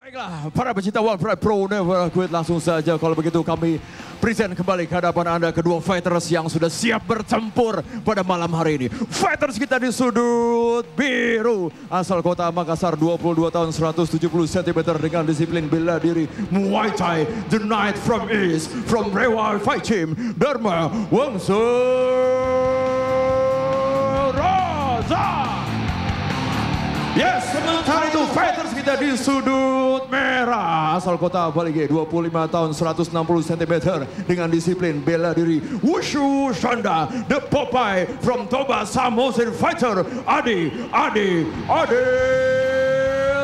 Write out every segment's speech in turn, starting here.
Baiklah, para pecinta World Pride Pro Never Quit, langsung saja kalau begitu kami present kembali ke hadapan Anda kedua fighters yang sudah siap bertempur pada malam hari ini. Fighters kita di sudut biru, asal kota Makassar, 22 tahun 170 cm dengan disiplin bela diri Muay Thai, the Knight from East, from Rewa Fight Team, Dharma Wangsa Raza. Yes, sementara itu fighters kita di sudut merah, asal kota Balige, 25 tahun 160 cm dengan disiplin bela diri Wushu Shanda, the Popeye from Toba Samosin fighter Adi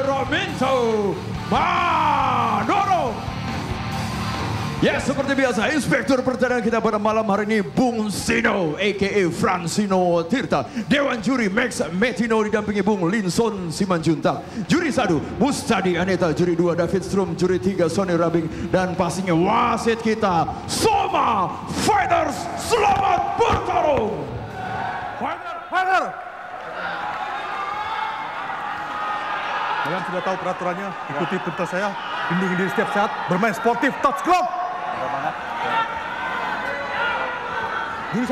Rominto Manoro. Yes, seperti biasa, inspektur pertandingan kita pada malam hari ini Bung Sino, a.k.a. Francino Tirta. Dewan juri Max Metino didampingi Bung Linson Simanjuntak. Juri 1 Mustadi Aneta, juri 2 David Strum, juri 3 Sony Rabing, dan pastinya wasit kita Soma. Fighters, selamat bertarung. Fighter. Kalian sudah tahu peraturannya, ikuti perintah saya, bimbing diri setiap saat, bermain sportif, touch glove. Juri 1,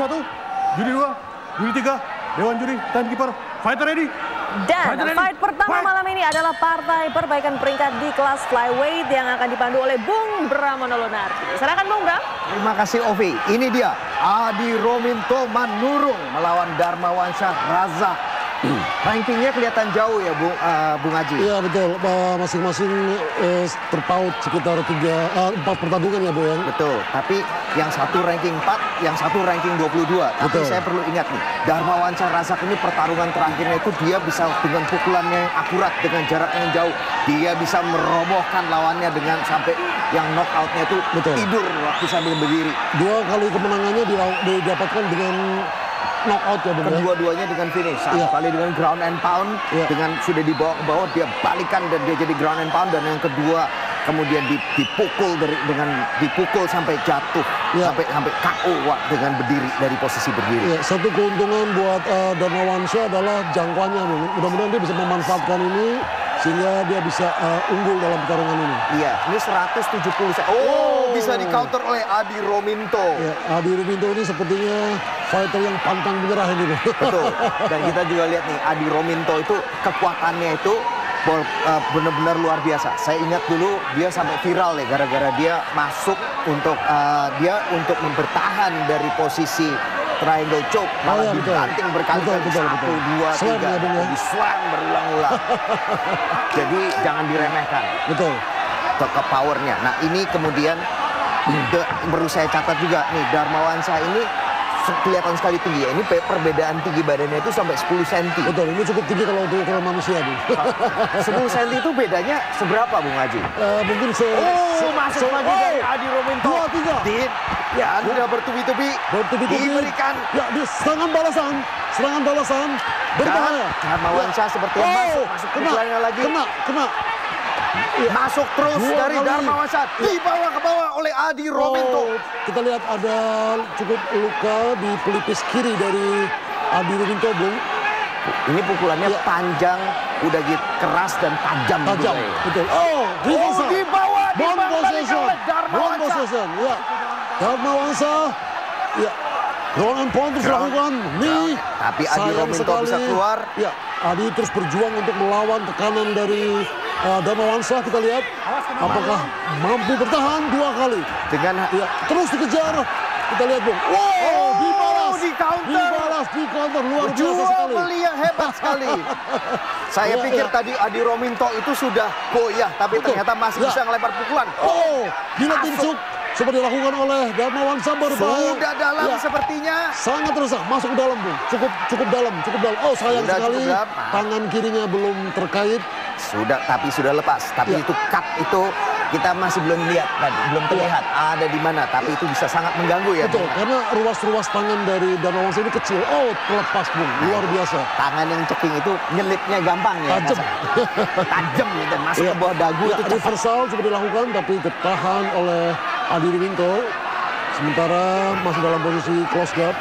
juri 2, juri 3, Dewan juri, timekeeper, fighter ready. Dan fight pertama malam ini adalah partai perbaikan peringkat di kelas flyweight yang akan dipandu oleh Bung Bram Monolonardi. Silakan Bung Bram. Terima kasih Ovi. Ini dia Adi Rominto Manurung melawan Dharma Wangsa Raza. Rankingnya kelihatan jauh ya Bung Haji. Iya betul, masing-masing terpaut sekitar 4 pertandingan ya Bu ya. Betul, tapi yang satu ranking 4, yang satu ranking 22. Tapi betul. Saya perlu ingat nih, Dharma Wangsa Razak ini pertarungan terakhirnya itu dia bisa dengan pukulannya yang akurat, dengan jarak yang jauh. Dia bisa merobohkan lawannya dengan sampai yang knockoutnya itu betul. Tidur waktu sambil berdiri. 2 kali kemenangannya didapatkan dengan knockout ya Bung. Kedua-duanya dengan finish. Satu iya. kali dengan ground and pound, iya. dengan sudah dibawa ke bawah dia balikan dan dia jadi ground and pound, dan yang kedua kemudian dipukul sampai jatuh, iya. sampai KO dengan berdiri dari posisi berdiri. Iya, satu keuntungan buat Dharma Wangsa adalah jangkauannya Bung. Mudah-mudahan dia bisa memanfaatkan ini sehingga dia bisa unggul dalam pertarungan ini. Iya, ini 170. Bisa di counter oleh Adi Rominto. Ya, Adi Rominto ini sepertinya fighter yang pantang menyerah ini. Betul. Dan kita juga lihat nih, Adi Rominto itu kekuatannya itu benar-benar luar biasa. Saya ingat dulu dia sampai viral ya gara-gara dia masuk untuk mempertahan dari posisi triangle choke, malah dibanting berkali-kali, 1, 2, 3, di slam berulang-ulang. Jadi jangan diremehkan. Betul. Ke powernya. Nah ini kemudian perlu saya catat juga nih, Dharma Wangsa ini kelihatan sekali tinggi ya. Ini perbedaan tinggi badannya itu sampai 10 cm. Betul, ini cukup tinggi kalau untuk ukuran manusia. 10 cm itu bedanya seberapa Bung Haji? Mungkin masuk lagi dari Adi Rominto. 2, 3. Ya, sudah bertubi-tubi. Diberikan. Ya, di serangan balasan. Berbahaya. Dharma Wangsa seperti yang masuk pukulannya lagi. Kena. Ya. Masuk terus dari Dharma Wangsa, dibawa ke bawah oleh Adi Rominto. Kita lihat ada cukup luka di pelipis kiri dari Adi Rominto, Bung. Ini pukulannya panjang, udah gitu keras dan tajam. Betul. Di bawah dibalik oleh Dharma Wangsa. Ya. Dharma Wangsa, ya. Ground and pound terus lakukan. Nih, tapi Adi Rominto bisa keluar. Ya, Adi terus berjuang untuk melawan tekanan dari Dharma Wangsa. Kita lihat apakah mampu bertahan 2 kali. Terus dikejar. Kita lihat Bung. Dibalas di counter luar biasa sekali. Beli yang hebat sekali. Saya pikir tadi Adi Rominto itu sudah goyah, tapi ternyata masih bisa ngelempar pukulan. Gila tinsuk seperti dilakukan oleh Dharma Wangsa berbahaya. Sudah dalam sepertinya. Sangat terasa masuk ke dalam Bung. Cukup dalam. Sayang sekali tangan kirinya belum terkait. Tapi sudah lepas. Tapi itu cut itu kita masih belum lihat tadi, belum terlihat ada di mana. Tapi itu bisa sangat mengganggu ya. Betul, karena ruas-ruas tangan dari Dharma Wangsa ini kecil. Terlepas Bung, luar biasa. Tangan yang ceking itu nyelipnya gampang ya. Tajam gitu, masuk ke bawah dagu itu. Reversal seperti dilakukan tapi ditahan oleh Adi Rominto. Sementara masih dalam posisi close guard.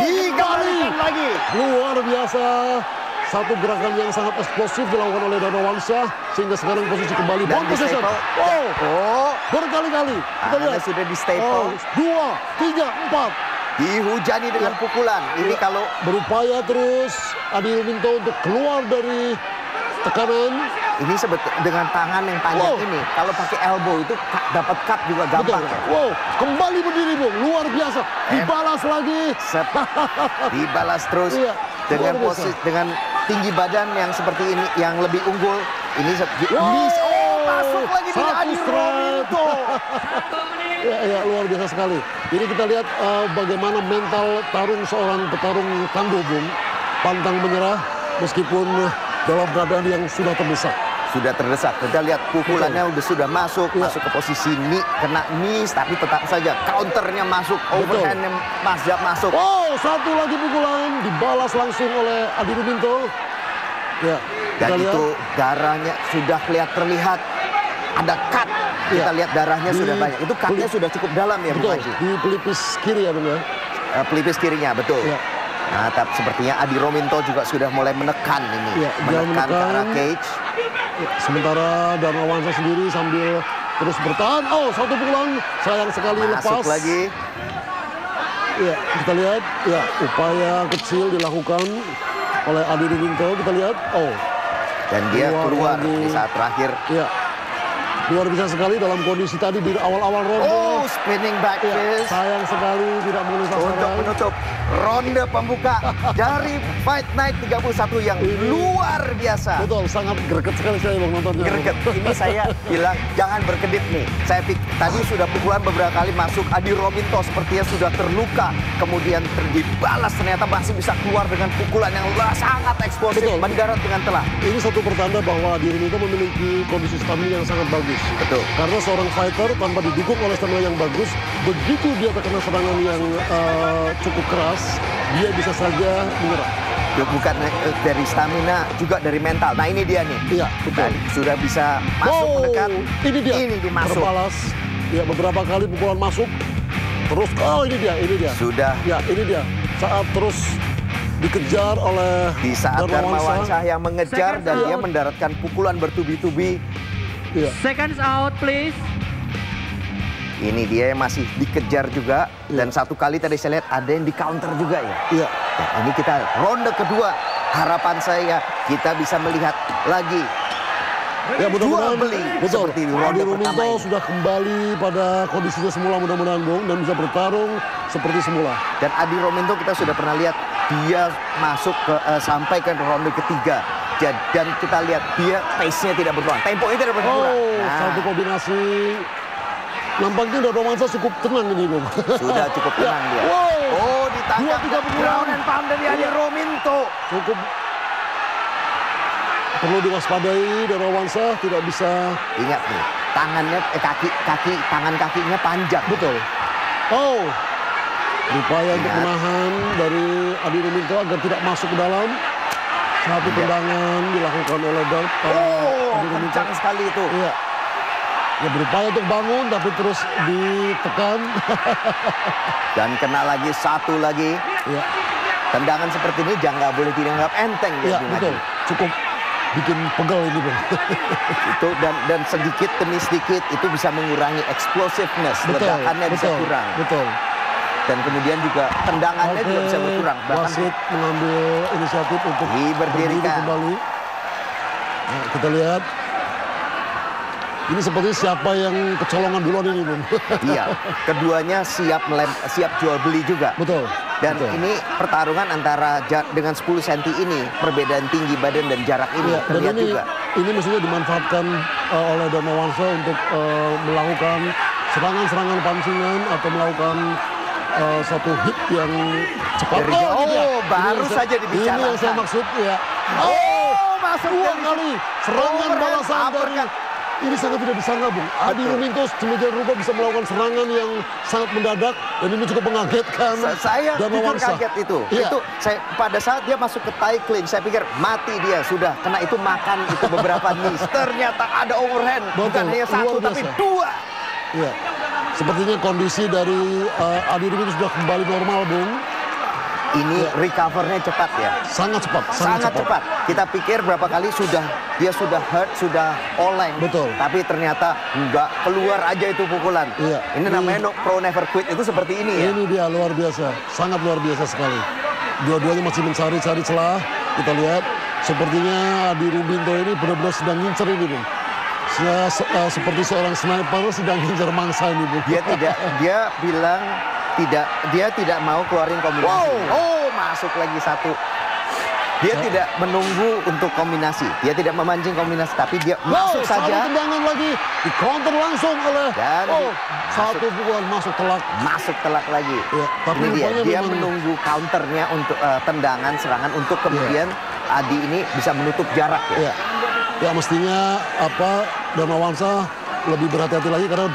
Dikembalikan lagi. Luar biasa. satu gerakan yang sangat eksplosif dilakukan oleh Darmawansyah sehingga sekarang posisi kembali Dan ball di possession. staple. Oh, berkali-kali. Kita Tangannya lihat. sudah di staple. Oh, 2, 3, 4. Dihujani dengan pukulan. Ini kalau Berupaya terus Adi Ruminto untuk keluar dari tekanan. ini dengan tangan yang panjang Wow. ini, kalau pakai elbow itu dapat cut juga gampang. Betul. Wow, kembali berdiri Bung, luar biasa. Dibalas lagi. Dibalas terus Iya, dengan luar biasa. posisi dengan tinggi badan yang seperti ini yang lebih unggul. Ini masuk lagi dengan Satu Adi strike. Rominto. Ya, luar biasa sekali. Ini kita lihat bagaimana mental seorang petarung tangguh Bung. Pantang menyerah meskipun dalam keadaan yang sudah terdesak. Sudah terdesak. Kita lihat pukulannya sudah masuk, Iya. masuk ke posisi kena knees, tapi tetap saja counternya masuk, overhandnya masuk. Oh, satu lagi pukulan dibalas langsung oleh Adi Ruminto. Ya, Dan kita lihat. itu darahnya sudah terlihat ada cut. Kita Iya. lihat darahnya Di sudah banyak. Itu cutnya sudah cukup dalam ya, Bung Betul, Haji. di pelipis kiri ya Bung ya. Pelipis kirinya, betul. Iya. Nah, tapi sepertinya Adi Rominto juga sudah mulai menekan ini. Iya, dia menekan ke arah menekan. cage. Ya, sementara Darmawansyah sendiri sambil terus bertahan. Oh, satu pukulan sayang sekali Masuk lepas. lagi. Ya, kita lihat ya upaya kecil dilakukan oleh Adi Ruminto. Kita lihat. Oh, Dan dia keluar lagi. di saat terakhir. Ya. Luar biasa sekali dalam kondisi tadi di awal-awal ronde. Oh, spinning back Ya, fist. sayang sekali tidak mengenai Untuk sasaran. menutup ronde pembuka dari Fight Night 31 yang luar biasa. Betul, sangat greget sekali saya Bang nontonnya. Greget. Ini saya bilang jangan berkedip nih. Saya tadi sudah pukulan beberapa kali masuk. Adi Rominto sepertinya sudah terluka. Kemudian dibalas ternyata masih bisa keluar dengan pukulan yang sangat eksplosif. Betul. Mendarat dengan telah. Ini satu pertanda bahwa Adi Ruminto memiliki kondisi stamina yang sangat bagus. Betul. Karena seorang fighter tanpa didukung oleh stamina yang bagus, begitu dia terkena serangan yang cukup keras, dia bisa saja menyerah. Bukan dari stamina, juga dari mental. Nah ini dia nih. Iya, betul. Tadi sudah bisa masuk mendekat. Ini dia. Ini dimasuk. Terbalas. Ya, beberapa kali pukulan masuk. Terus, oh ini dia. Sudah. Ya, ini dia. Saat terus dikejar oleh Di saat Darmawansyah yang mengejar dan dia mendaratkan pukulan bertubi-tubi. Iya. Seconds out, please. Ini dia yang masih dikejar juga. Dan satu kali tadi saya lihat ada yang di counter juga ya. Iya. Nah, ini kita ronde kedua. Harapan saya kita bisa melihat lagi Ya mudah-mudahan jual beli betul. seperti di Adi ronde pertama Ruminto ini. sudah kembali pada kondisinya semula mudah-mudahan Bung dan bisa bertarung seperti semula. Dan Adi Rominto kita sudah pernah lihat dia masuk ke sampai ke ronde ketiga. Dan kita lihat dia pace-nya tidak berkurang, temponya tidak berkurang. Oh, Nah, satu kombinasi. Nampaknya Darmawansyah cukup tenang ini Bung. sudah cukup tenang dia. Wow. Oh, ditangkap 2-3 pukulan. ground and pound dari Adi Rominto. Cukup perlu diwaspadai Darmawansyah tidak bisa. Ingat nih, tangannya tangan kakinya panjang. Betul. Oh, berupaya untuk Ingat. menahan dari Adi Ruminto agar tidak masuk ke dalam. Satu tendangan dilakukan oleh Oh, Adi Ruminto. kencang sekali itu. Iya. Ya berupaya untuk bangun tapi terus ditekan. Dan kena lagi satu lagi. Ya, Tendangan seperti ini jangan nggak boleh dianggap enteng ya ya, Bung betul. Haji. Cukup bikin pegel ini Bung. Itu dan sedikit demi sedikit itu bisa mengurangi explosiveness, ledakannya bisa betul, kurang. betul. Dan kemudian juga tendangannya juga bisa Oke, berkurang. Bahkan wasit mengambil inisiatif untuk Diberdirikan. berdiri kembali. Nah, kita lihat. Ini seperti siapa yang kecolongan duluan ini Bung. iya, keduanya siap jual beli juga. Betul. Dan betul. ini pertarungan antara dengan 10 cm ini, perbedaan tinggi badan dan jarak ini Iya, dan terlihat juga. ini mestinya dimanfaatkan oleh Darmawansyah untuk melakukan serangan-serangan pancingan atau melakukan satu hit yang cepat. Dari jauh. ini dia. Baru Ini yang saja dibicarakan. Ini yang saya maksud ya. Masuk Dua dari kali serangan overhand, balasan dari. uppercut. Ini sangat tidak disangka Bung. Adi Betul. Ruminto sedemikian rupa bisa melakukan serangan yang sangat mendadak dan ini cukup mengagetkan. Saya jujur Darmawansyah. kaget itu. Iya. Itu saya pada saat dia masuk ke Thai clinch, saya pikir mati dia sudah. Karena itu makan itu beberapa knees. Ternyata ada overhand, bukan Betul, hanya satu luar tapi biasa. dua. Iya. Sepertinya kondisi dari Adi Ruminto sudah kembali normal Bung. ini recovernya cepat ya. Sangat cepat, Sangat cepat. Kita pikir berapa kali dia sudah hurt, sudah oleng. Betul. Tapi ternyata nggak keluar aja itu pukulan. Iya. Ini namanya pro never quit itu seperti ini ya. Ini dia luar biasa, sangat luar biasa sekali. Dua-duanya masih mencari-cari celah. Kita lihat sepertinya Adi Ruminto ini benar-benar sedang ngincer ini, Bung. Seperti seorang sniper sedang ngincer mangsa ini, Bung. Dia bilang dia tidak mau keluarin kombinasi. Wow. Oh, masuk lagi satu. Dia tidak menunggu untuk kombinasi. Dia tidak memancing kombinasi, tapi dia masuk saja. Satu tendangan lagi, di counter langsung oleh Dan satu pukulan masuk telak. Masuk telak lagi. Ya, tapi dia menunggu counternya untuk tendangan serangan untuk kemudian Adi ini bisa menutup jarak ya. Ya mestinya Darmawansyah lebih berhati-hati lagi karena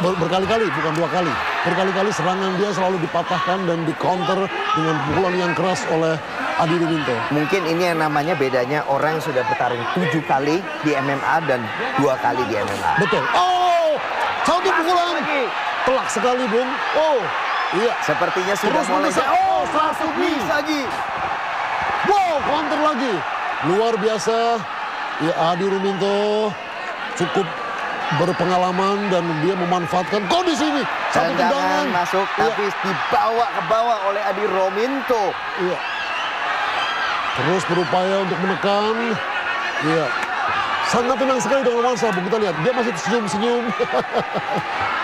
berkali-kali, bukan 2 kali. Berkali-kali serangan dia selalu dipatahkan dan di counter dengan pukulan yang keras oleh Adi Ruminto. Mungkin ini yang namanya bedanya orang yang sudah bertarung 7 kali di MMA dan 2 kali di MMA. Betul. Oh, satu pukulan. Telak sekali, Bung. Oh, iya. Sepertinya sudah mulai. Oh, satu lagi. Wow, counter lagi. Luar biasa. Ya, Adi Ruminto cukup berpengalaman dan dia memanfaatkan kondisi ini. Satu tendangan masuk, tapi dibawa ke bawah oleh Adi Ruminto. Iya. Terus berupaya untuk menekan. Iya. Sangat tenang sekali Darmawansyah, Bung. Kita lihat, dia masih senyum-senyum.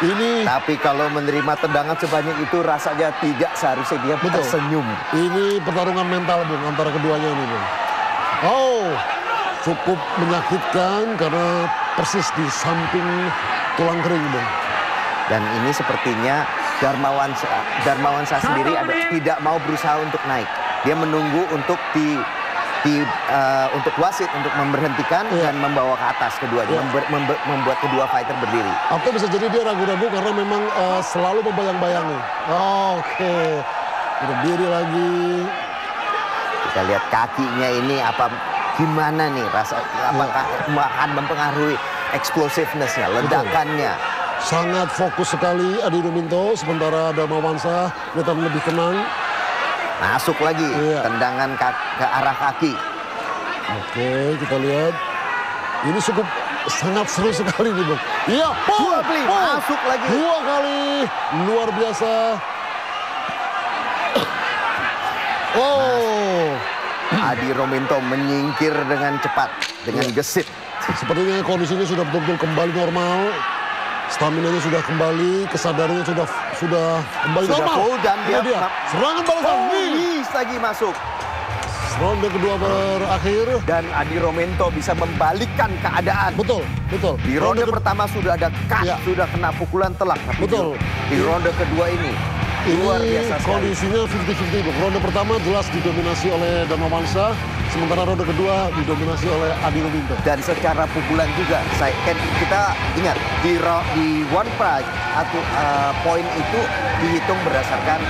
Ini. Tapi kalau menerima tendangan sebanyak itu rasanya tidak seharusnya dia tersenyum. Ini pertarungan mental, Bung, antara keduanya ini, Bung. Oh, cukup menyakitkan karena persis di samping tulang kering, Bung. Dan ini sepertinya Darmawansyah sendiri tidak mau berusaha untuk naik. Dia menunggu untuk untuk wasit untuk memberhentikan dan membawa ke atas keduanya, membuat kedua fighter berdiri. Atau bisa jadi dia ragu-ragu karena memang selalu membayang-bayangi. Oke. Berdiri lagi. Kita lihat kakinya ini gimana nih apakah akan mempengaruhi explosiveness-nya, ledakannya. Sangat fokus sekali Adi Ruminto, sementara Darmawansyah kelihatan lebih tenang. Masuk lagi, tendangan ke arah kaki. Oke, kita lihat. Ini cukup sangat seru sekali nih, Bung. Iya, masuk lagi. 2 kali, luar biasa. Adi Ruminto menyingkir dengan cepat, dengan gesit. Sepertinya kondisinya sudah betul-betul kembali normal. Stamina-nya sudah kembali, kesadarannya sudah kembali normal. Full dan dia serangan balasan lagi masuk. Ronde kedua berakhir dan Adi Ruminto bisa membalikkan keadaan. Betul. Di ronde pertama sudah ada cut, sudah kena pukulan telak. Betul. Di ronde kedua ini luar biasa sekali. Kondisinya 50-50. Ronde pertama jelas didominasi oleh Darmawansyah, sementara ronde kedua didominasi oleh Adi Ruminto. Dan secara pukulan juga, kita ingat di one prize atau poin itu dihitung berdasarkan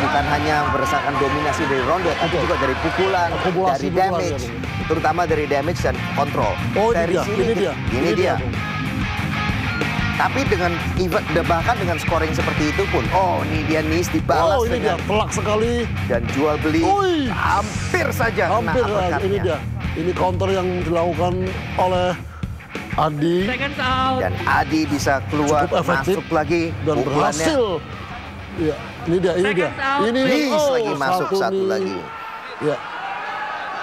bukan hanya berdasarkan dominasi dari ronde, tapi juga dari pukulan, dari damage, terutama dari damage dan kontrol. Oh, dari ini dia. Tapi bahkan dengan scoring seperti itu pun, ini dia Nis dibalas dengan telak sekali dan jual beli hampir saja hampir kena ini dia. Ini counter yang dilakukan oleh Adi dan Adi bisa keluar masuk lagi dan berhasil. Iya, ini dia. Ini lagi masuk satu lagi. Ya.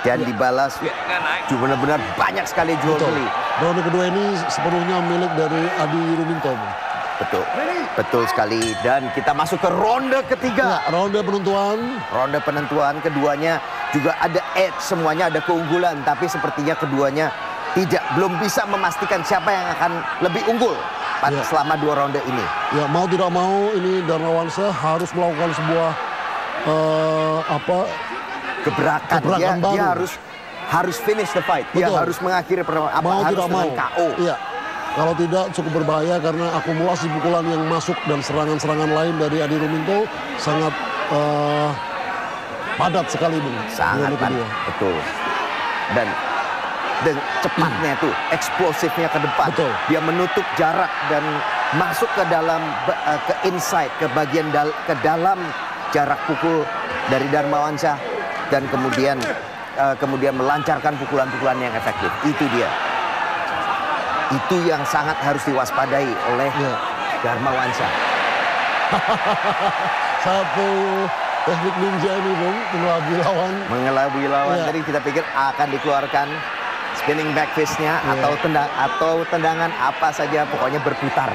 Dan dibalas benar-benar banyak sekali jual beli. Ronde kedua ini sepenuhnya milik dari Adi Ruminto. Betul sekali. Dan kita masuk ke ronde ketiga. Ronde penentuan. Ronde penentuan keduanya juga ada edge, semuanya ada keunggulan. Tapi sepertinya keduanya belum bisa memastikan siapa yang akan lebih unggul selama 2 ronde ini. Ya, mau tidak mau ini Darmawansyah harus melakukan sebuah gebrakan baru. Dia harus finish the fight. Dia harus mengakhiri harus dengan KO. Iya. Kalau tidak cukup berbahaya karena akumulasi pukulan yang masuk dan serangan-serangan lain dari Adi Ruminto sangat padat sekali, Bung. Sangat padat, betul. Dan cepatnya tuh, eksplosifnya ke depan. Betul. Dia menutup jarak dan masuk ke dalam ke inside, ke bagian ke dalam jarak pukul dari Darmawansyah dan kemudian melancarkan pukulan-pukulan yang efektif. Itu dia. Itu yang sangat harus diwaspadai oleh Darmawansyah. Satu teknik ninja ini, Bung, mengelabui lawan. Mengelabui lawan. Tadi kita pikir akan dikeluarkan spinning back fist-nya atau tendangan apa saja, pokoknya berputar.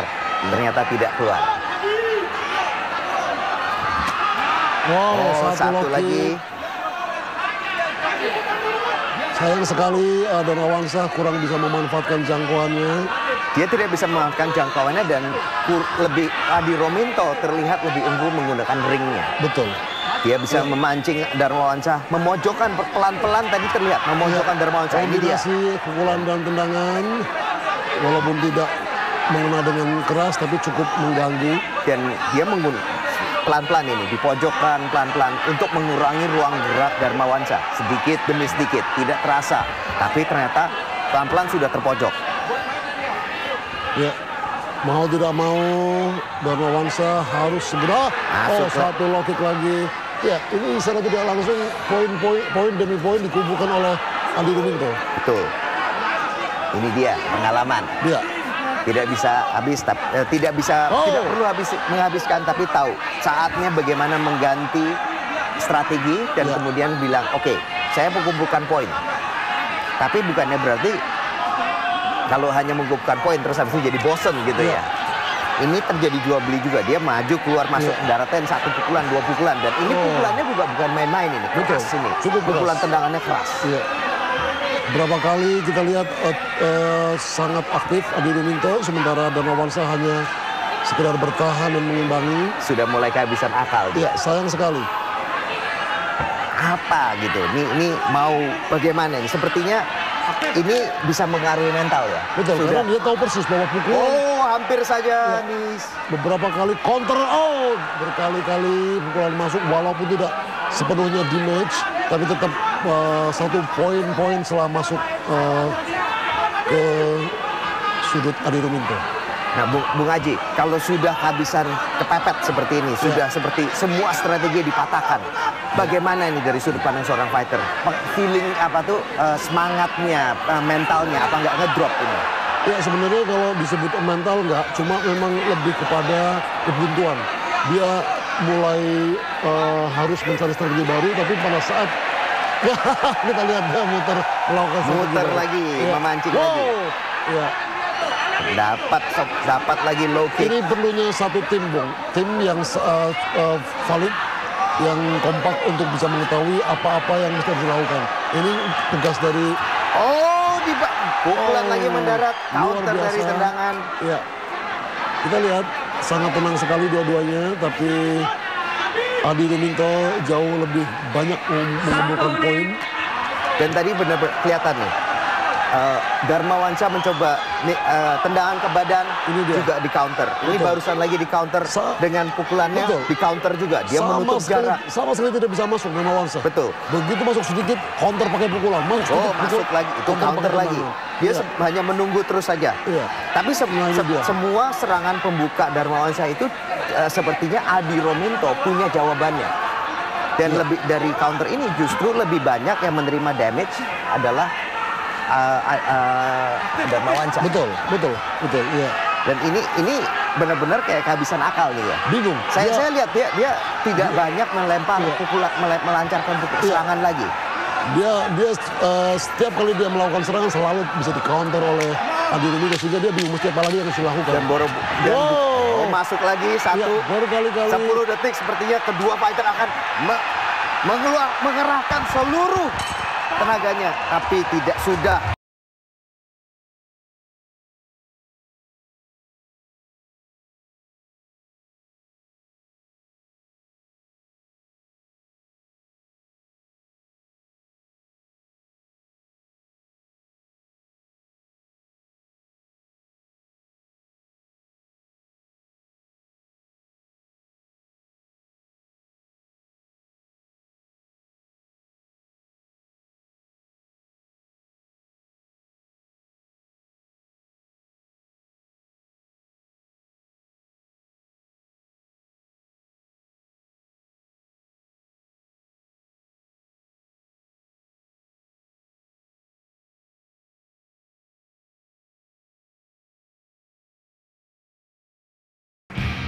Ternyata tidak keluar. Wow, satu lagi. Sayang sekali Darmawansyah kurang bisa memanfaatkan jangkauannya. Dia tidak bisa memanfaatkan jangkauannya dan Adi Rominto terlihat lebih unggul menggunakan ringnya. Betul. Dia bisa memancing Darmawansyah, memojokkan pelan-pelan tadi terlihat memojokkan Darmawansyah. Ini dia. Pukulan dan tendangan, walaupun tidak mengena dengan keras tapi cukup mengganggu. Dan dia menggunakan pelan-pelan ini, dipojokkan pelan-pelan untuk mengurangi ruang gerak Darmawansyah. Sedikit demi sedikit, tidak terasa. Tapi ternyata pelan-pelan sudah terpojok. Ya, mau tidak mau Darmawansyah harus segera. Satu low kick lagi. Ya, ini secara tidak langsung poin demi poin dikumpulkan oleh Adi Rominto. Betul. Ini dia pengalaman. Dia tidak bisa habis, tidak perlu menghabiskan, tapi tahu saatnya bagaimana mengganti strategi dan kemudian bilang, oke, saya mengumpulkan poin. Tapi bukannya berarti kalau hanya mengumpulkan poin terus habis itu jadi bosen gitu ya. Ini terjadi jual beli juga. Dia maju keluar masuk daratan, satu pukulan, dua pukulan, dan ini pukulannya juga bukan main-main ini. Keras ini. Pukulan tendangannya keras. Iya. Berapa kali kita lihat sangat aktif Adi Rominto, sementara Darmawansyah hanya sekedar bertahan dan mengimbangi. Sudah mulai kehabisan akal. Iya, sayang sekali. Apa gitu? Ini mau bagaimana? Sepertinya ini bisa mengaruhi mental ya. Betul, karena dia tahu persis bahwa pukulan. Hampir saja beberapa kali counter out, berkali-kali pukulan masuk walaupun tidak sepenuhnya di match, tapi tetap satu poin-poin setelah masuk ke sudut Adi Rominto. Nah, Bung Aji, kalau sudah kehabisan kepepet seperti ini, sudah seperti semua strategi dipatahkan, bagaimana ini dari sudut pandang seorang fighter? Feeling apa tuh, semangatnya, mentalnya, apa nggak ngedrop ini? Ya sebenarnya kalau disebut mental nggak, cuma memang lebih kepada kebuntuan. Dia mulai harus mencari strategi baru, tapi pada saat kita lihat dia melakukan muter lagi, memancing lagi. Ya. Dapat lagi low kick. Ini perlunya satu tim, Bung. Tim yang valid, yang kompak untuk bisa mengetahui apa-apa yang mesti dilakukan. Ini tugas dari pukulan lagi mendarat, counter dari tendangan. Ya. Kita lihat sangat tenang sekali dua-duanya, tapi Adi Rominto jauh lebih banyak mengumpulkan poin. Dan tadi benar-benar kelihatan nih, Darmawansyah mencoba tendangan ke badan, ini juga di counter. Ini barusan lagi di counter dengan pukulannya, di counter juga. Dia menutup jarak. Sama sekali tidak bisa masuk Darmawansyah. Betul. Begitu masuk sedikit, counter pakai pukulan. Masuk lagi, itu counter lagi. Dia hanya menunggu terus saja. Tapi semua serangan pembuka Darmawansyah itu sepertinya Adi Rominto punya jawabannya. Dan lebih dari counter ini justru lebih banyak yang menerima damage adalah Darmawansyah. Betul. Iya. Dan ini benar-benar kayak kehabisan akal gitu ya. Bingung. Saya lihat dia tidak banyak melempar melancarkan serangan lagi. Dia setiap kali dia melakukan serangan selalu bisa di counter oleh Adi Rominto, sehingga dia bingung mesti apa lagi yang harus dilakukan. Dan masuk lagi satu. Baru kali-kali 10 detik sepertinya kedua fighter akan mengerahkan seluruh tenaganya, tapi tidak sudah.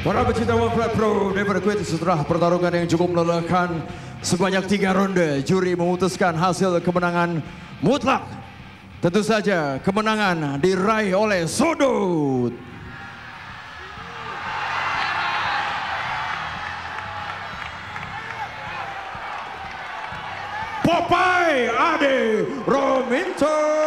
Para pecinta One Flight Pro, Never Quit setelah pertarungan yang cukup melelahkan sebanyak 3 ronde, juri memutuskan hasil kemenangan mutlak. Tentu saja kemenangan diraih oleh Sudut. Popeye Adi Rominto.